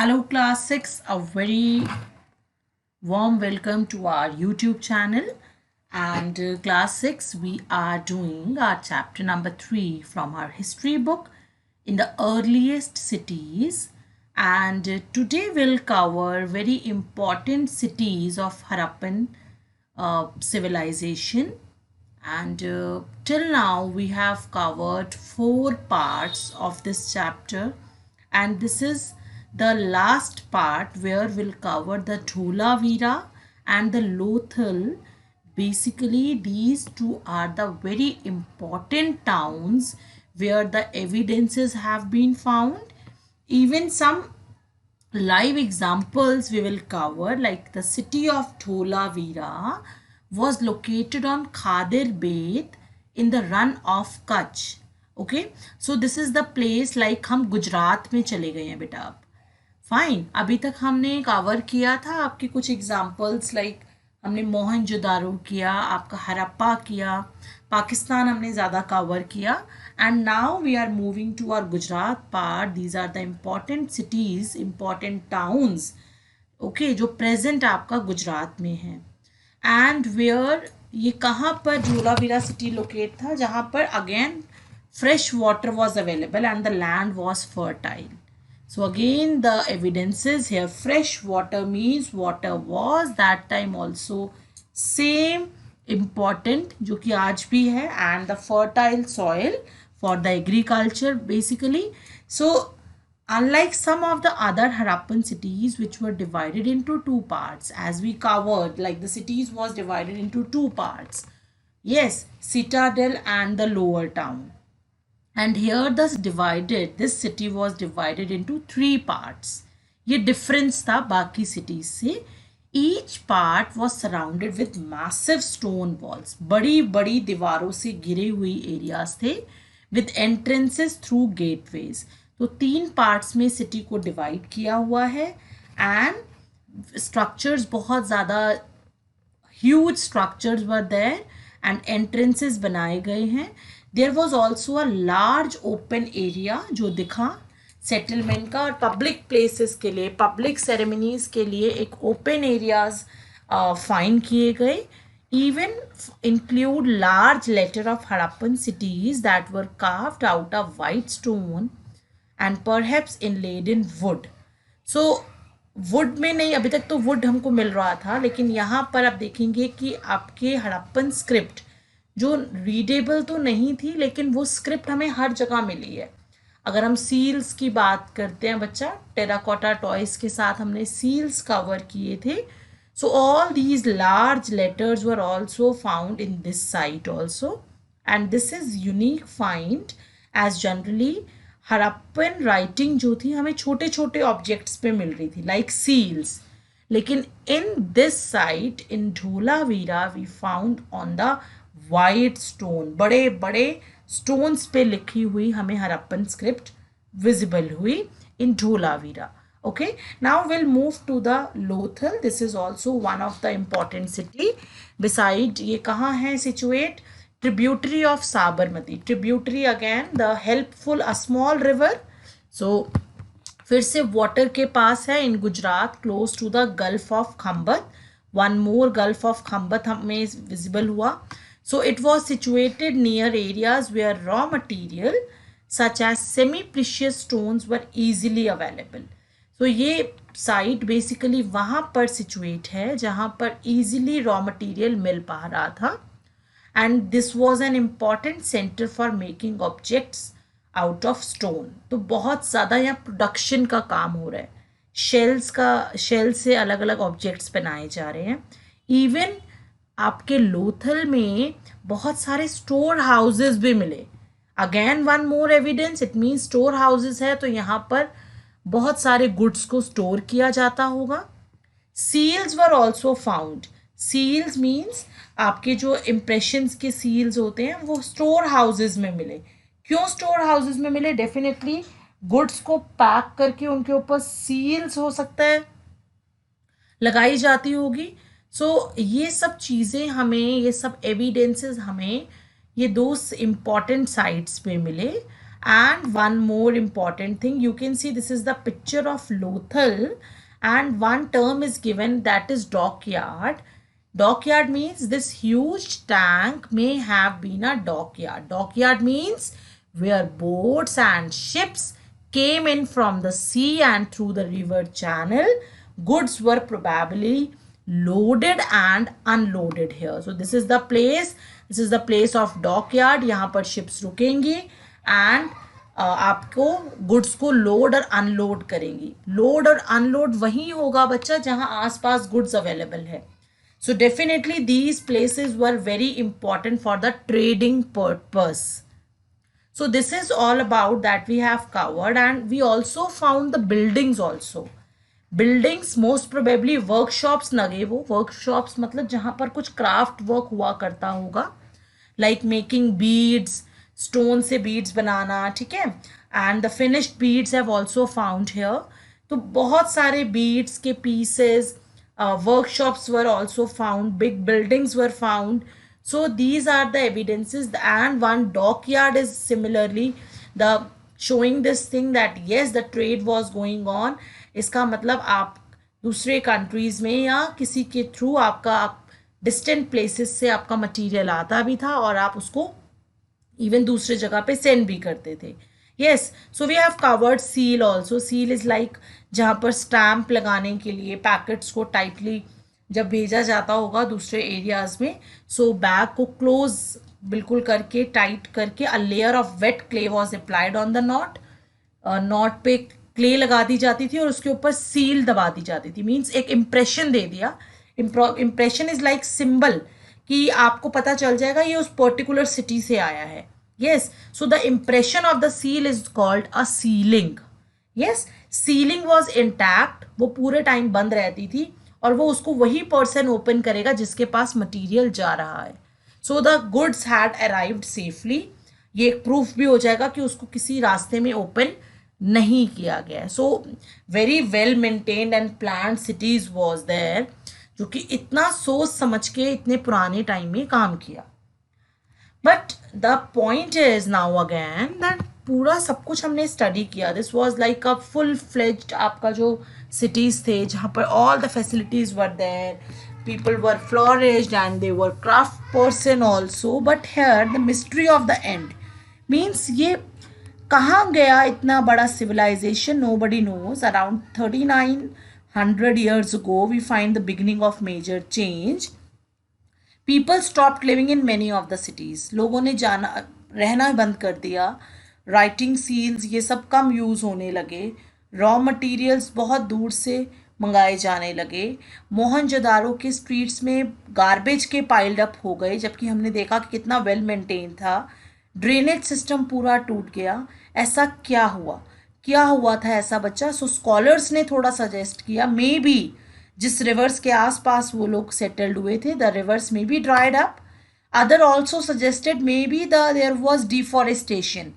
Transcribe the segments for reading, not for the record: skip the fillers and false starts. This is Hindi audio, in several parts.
Hello class 6, a very warm welcome to our YouTube channel. And class 6, we are doing our chapter number 3 from our history book in the earliest cities. And today we'll cover very important cities of Harappan civilization. And till now we have covered 4 parts of this chapter, and this is the last part where we'll cover the Dholavira and the Lothal. Basically, these two are the very important towns where the evidences have been found. Even some live examples we will cover, like the city of Dholavira was located on Khadir Bed in the run of Kutch. Okay, so this is the place, like हम गुजरात में चले गए हैं बेटा अब. फाइन, अभी तक हमने कवर किया था आपके कुछ एग्जांपल्स, लाइक हमने मोहनजोदारो किया, आपका हरप्पा किया, पाकिस्तान हमने ज़्यादा कवर किया. And now we are moving to our Gujarat part. These are the important cities, important towns, okay, जो प्रेजेंट आपका गुजरात में है. एंड वेयर, ये कहाँ पर धोलावीरा सिटी लोकेट था, जहाँ पर again fresh water was available and the land was fertile. So again the evidences here, fresh water means water was that time also same important जो कि आज भी है, and the fertile soil for the agriculture basically. So unlike some of the other Harappan cities which were divided into two parts, as we covered, like the cities was divided into two parts, yes, citadel and the lower town. And here this city was divided into three parts. ये difference था बाकी cities से. Each part was surrounded with massive stone walls. बड़ी बड़ी दीवारों से घिरे हुई areas थे, with entrances through gateways. तो 3 parts में city को divide किया हुआ है, and structures बहुत ज़्यादा huge structures were there and entrances बनाए गए हैं. There was also a large open area जो दिखा सेटलमेंट का, और पब्लिक प्लेसेस के लिए, पब्लिक सेरेमनीज के लिए एक ओपन एरियाज फाइंड किए गए. even include large letter of Harappan cities that were carved out of white stone and perhaps inlaid in wood. So would में नहीं, अभी तक तो वुड हमको मिल रहा था, लेकिन यहाँ पर आप देखेंगे कि आपके हड़प्पन स्क्रिप्ट जो रीडेबल तो नहीं थी, लेकिन वो स्क्रिप्ट हमें हर जगह मिली है. अगर हम सील्स की बात करते हैं बच्चा, टेराकोटा टॉयज के साथ हमने सील्स कवर किए थे. So all these large letters were also found in this site also, and this is unique find as generally Harappan writing जो थी हमें छोटे छोटे ऑब्जेक्ट्स पे मिल रही थी, लाइक सील्स. लेकिन in this site in Dholavira we found on the white stone, बड़े बड़े स्टोन्स पे लिखी हुई हमें हड़प्पन स्क्रिप्ट विजिबल हुई in Dholavira. Okay, now will move to the Lothal. This is also one of the important city. Beside, ये कहाँ है situate? Tributary of Sabarmati. Tributary again the helpful, a small river. So फिर से वाटर के पास है in Gujarat, close to the gulf of Khambhat. One more gulf of Khambhat हमें विजिबल हुआ. So it was situated near areas where raw material such as semi-precious stones were easily available. So ये site basically वहाँ पर situate है जहाँ पर easily raw material मिल पा रहा था. And this was an important center for making objects out of stone. तो बहुत ज़्यादा यहाँ production का काम हो रहा है. शेल से अलग अलग ऑब्जेक्ट्स बनाए जा रहे हैं. इवन आपके लोथल में बहुत सारे स्टोर हाउसेस भी मिले. Again one more evidence, it means store houses है तो यहाँ पर बहुत सारे गुड्स को स्टोर किया जाता होगा. Seals were also found. Seals means आपके जो इम्प्रेशंस के सील्स होते हैं वो स्टोर हाउसेस में मिले. क्यों स्टोर हाउसेस में मिले? डेफिनेटली गुड्स को पैक करके उनके ऊपर सील्स हो सकता है लगाई जाती होगी. सो ये सब चीज़ें हमें, ये सब एविडेंसेस हमें ये दो इम्पॉर्टेंट साइट्स पे मिले. And one more important thing, you can see this is the picture of Lothal, and one term is given, that is dockyard. Dockyard means this huge tank may have been a dockyard. Dockyard means where boats and ships came in from the sea and through the river channel. Goods were probably loaded and unloaded here. So this is the place. This is the place of dockyard. यहाँ पर ships रुकेंगी and आपको गुड्स को लोड और अनलोड करेंगी. लोड और अनलोड वहीं होगा बच्चा जहां आसपास गुड्स अवेलेबल है. So definitely these places were very important for the trading purpose. So this is all about that we have covered, and we also found the buildings also. Buildings most probably workshops लगे, वो workshops मतलब जहाँ पर कुछ craft work हुआ करता होगा, like making beads, stone से beads बनाना, ठीक है, and the finished beads have also found here. तो बहुत सारे beads के pieces, workshops were also found, big buildings were found. So these are the evidences, and one dockyard is similarly the showing this thing that yes, the trade was going on. इसका मतलब आप दूसरे कंट्रीज में या किसी के थ्रू आपका डिस्टेंट प्लेसेस से आपका मटेरियल आता भी था और आप उसको इवन दूसरे जगह पे सेंड भी करते थे. Yes, so we have covered seal also. Seal is like जहाँ पर स्टैम्प लगाने के लिए पैकेट्स को टाइटली जब भेजा जाता होगा दूसरे एरियाज में, सो बैग को क्लोज बिल्कुल करके टाइट करके a layer of weight clay was applied on the not. Not पे क्ले लगा दी जाती थी और उसके ऊपर सील दबा दी जाती थी. मीन्स एक इम्प्रेशन दे दिया. इम्प्रेशन इज लाइक सिंबल कि आपको पता चल जाएगा ये उस पर्टिकुलर सिटी से आया है. Yes, so the impression of the seal is called a sealing. Yes, sealing was intact. वो पूरे टाइम बंद रहती थी और वो उसको वही पर्सन ओपन करेगा जिसके पास मटेरियल जा रहा है. So the goods had arrived safely. ये एक प्रूफ भी हो जाएगा कि उसको किसी रास्ते में ओपन नहीं किया गया है. So very well maintained and planned cities was there, जो कि इतना सोच समझ के इतने पुराने टाइम में काम किया. But the point is now again that पूरा सब कुछ हमने स्टडी किया. This was like a full fledged आपका जो सिटीज़ थे जहाँ पर all the facilities were there, people were flourished and they were craft person also. But here the mystery of the end means ये कहाँ गया इतना बड़ा civilization, nobody knows. Around 3900 years ago we find the beginning of major change. People stopped living in many of the cities. लोगों ने जाना रहना बंद कर दिया. राइटिंग सील्स ये सब कम यूज़ होने लगे. रॉ मटेरियल्स बहुत दूर से मंगाए जाने लगे. मोहनजोदारो के स्ट्रीट्स में गार्बेज के पाइल्ड अप हो गए, जबकि हमने देखा कि कितना वेल मेंटेन था. ड्रेनेज सिस्टम पूरा टूट गया. ऐसा क्या हुआ था ऐसा बच्चा? सो स्कॉलर्स ने थोड़ा सजेस्ट किया मे बी जिस रिवर्स के आसपास वो लोग सेटल्ड हुए थे, द रिवर्स में be dried up. Other also suggested may be there was deforestation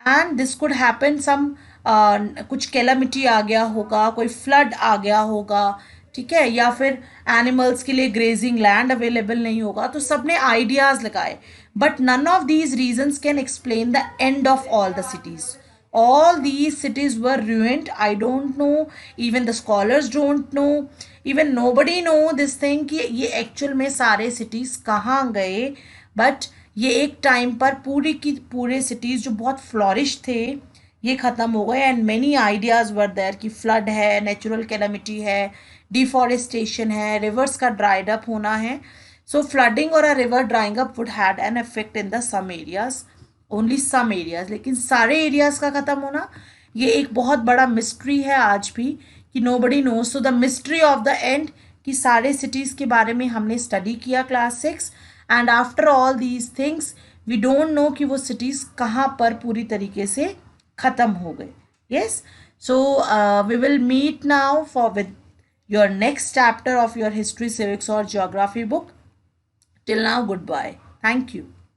and this could happen some कुछ कैलामिटी आ गया होगा, कोई फ्लड आ गया होगा, ठीक है, या फिर एनिमल्स के लिए ग्रेजिंग लैंड अवेलेबल नहीं होगा. तो सब ने आइडियाज़ लगाए. But none of these reasons can explain the end of all the cities. All these cities were ruined. I don't know, even the scholars don't know, even nobody know this thing कि ये actual में सारे cities कहाँ गए. but ये एक टाइम पर पूरे cities जो बहुत flourish थे ये ख़त्म हो गए. and many ideas were there कि flood है, natural calamity है, deforestation है, rivers का dried up होना है. so flooding or a river drying up would had an effect in the some areas, only some areas. लेकिन सारे एरियाज का ख़त्म होना ये एक बहुत बड़ा मिस्ट्री है आज भी कि nobody knows. So the mystery of the end कि सारे सिटीज़ के बारे में हमने स्टडी किया class 6. And after all these things we don't know कि वो सिटीज़ कहाँ पर पूरी तरीके से ख़त्म हो गए. Yes, so we will meet now for with your next chapter of your history, civics और geography book. Till now good bye. Thank you.